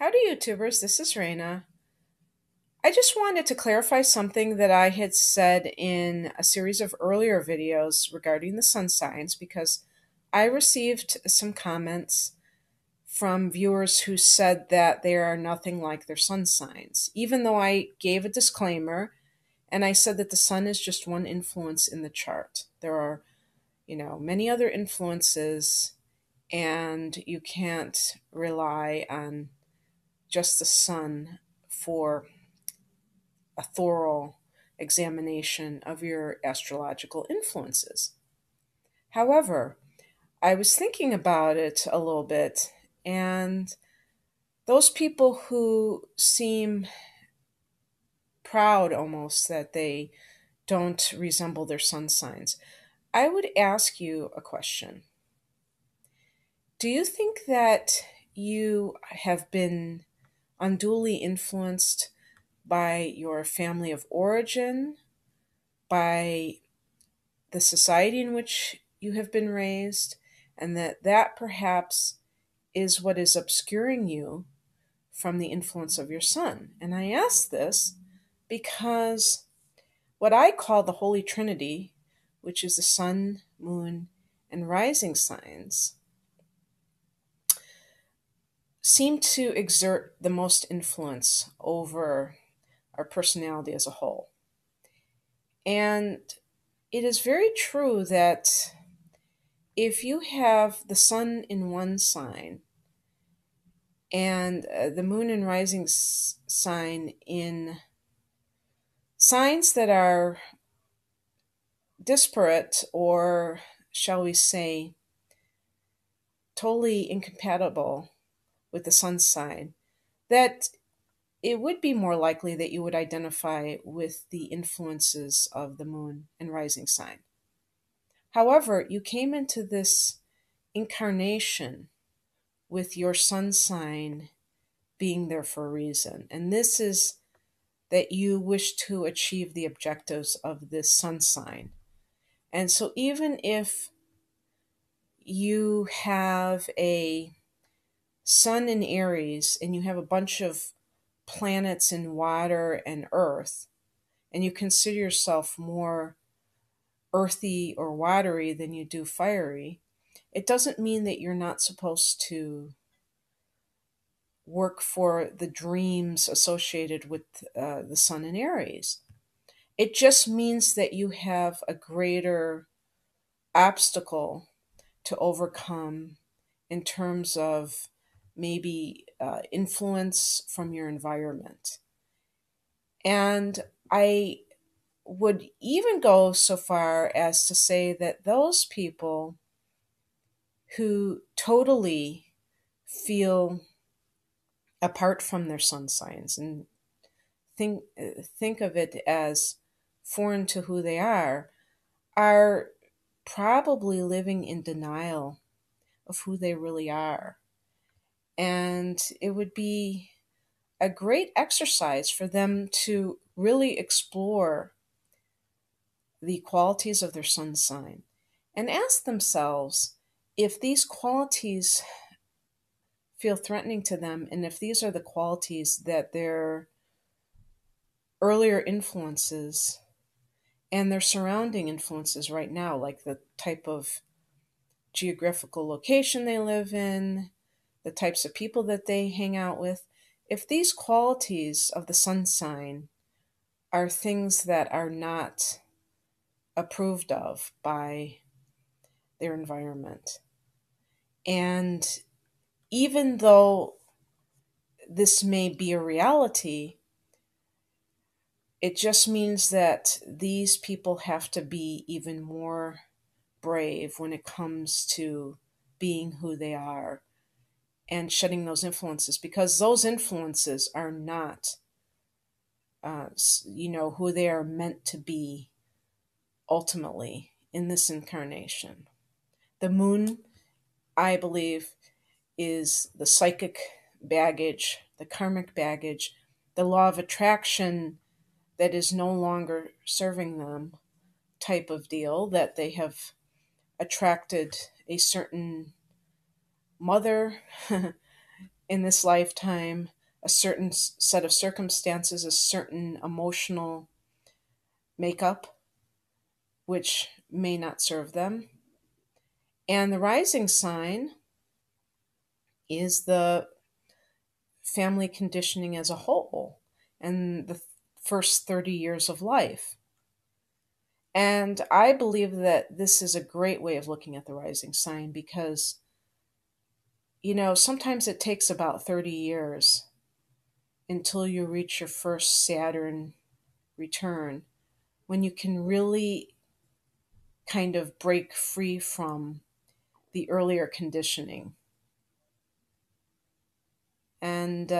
Howdy, YouTubers. This is Raina. I just wanted to clarify something that I had said in a series of earlier videos regarding the sun signs because I received some comments from viewers who said that they are nothing like their sun signs, even though I gave a disclaimer and I said that the sun is just one influence in the chart. There are, many other influences, and you can't rely on just the sun for a thorough examination of your astrological influences. However, I was thinking about it a little bit, and those people who seem proud almost that they don't resemble their sun signs, I would ask you a question. Do you think that you have been unduly influenced by your family of origin, by the society in which you have been raised, and that perhaps is what is obscuring you from the influence of your sun? And I ask this because what I call the Holy Trinity, which is the sun, moon, and rising signs, seem to exert the most influence over our personality as a whole. And it is very true that if you have the sun in one sign and the moon and rising sign in signs that are disparate, or shall we say totally incompatible with the sun sign, that it would be more likely that you would identify with the influences of the moon and rising sign. However, you came into this incarnation with your sun sign being there for a reason. And this is that you wish to achieve the objectives of this sun sign. And so even if you have a sun in Aries and you have a bunch of planets in water and earth, and you consider yourself more earthy or watery than you do fiery, it doesn't mean that you're not supposed to work for the dreams associated with the sun in Aries. It just means that you have a greater obstacle to overcome in terms of maybe influence from your environment. And I would even go so far as to say that those people who totally feel apart from their sun signs and think of it as foreign to who they are probably living in denial of who they really are. And it would be a great exercise for them to really explore the qualities of their sun sign and ask themselves if these qualities feel threatening to them, and if these are the qualities that their earlier influences and their surrounding influences right now, like the type of geographical location they live in, the types of people that they hang out with, if these qualities of the sun sign are things that are not approved of by their environment. And even though this may be a reality, it just means that these people have to be even more brave when it comes to being who they are and shedding those influences, because those influences are not, who they are meant to be ultimately in this incarnation. The moon, I believe, is the psychic baggage, the karmic baggage, the law of attraction that is no longer serving them type of deal, that they have attracted a certain mother in this lifetime, a certain set of circumstances, a certain emotional makeup, which may not serve them. And the rising sign is the family conditioning as a whole and the first 30 years of life. And I believe that this is a great way of looking at the rising sign because, sometimes it takes about 30 years until you reach your first Saturn return when you can really kind of break free from the earlier conditioning. And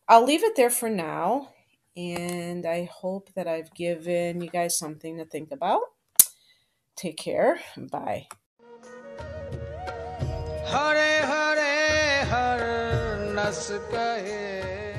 I'll leave it there for now. And I hope that I've given you guys something to think about. Take care. Bye. Hare Hare हर नस कहे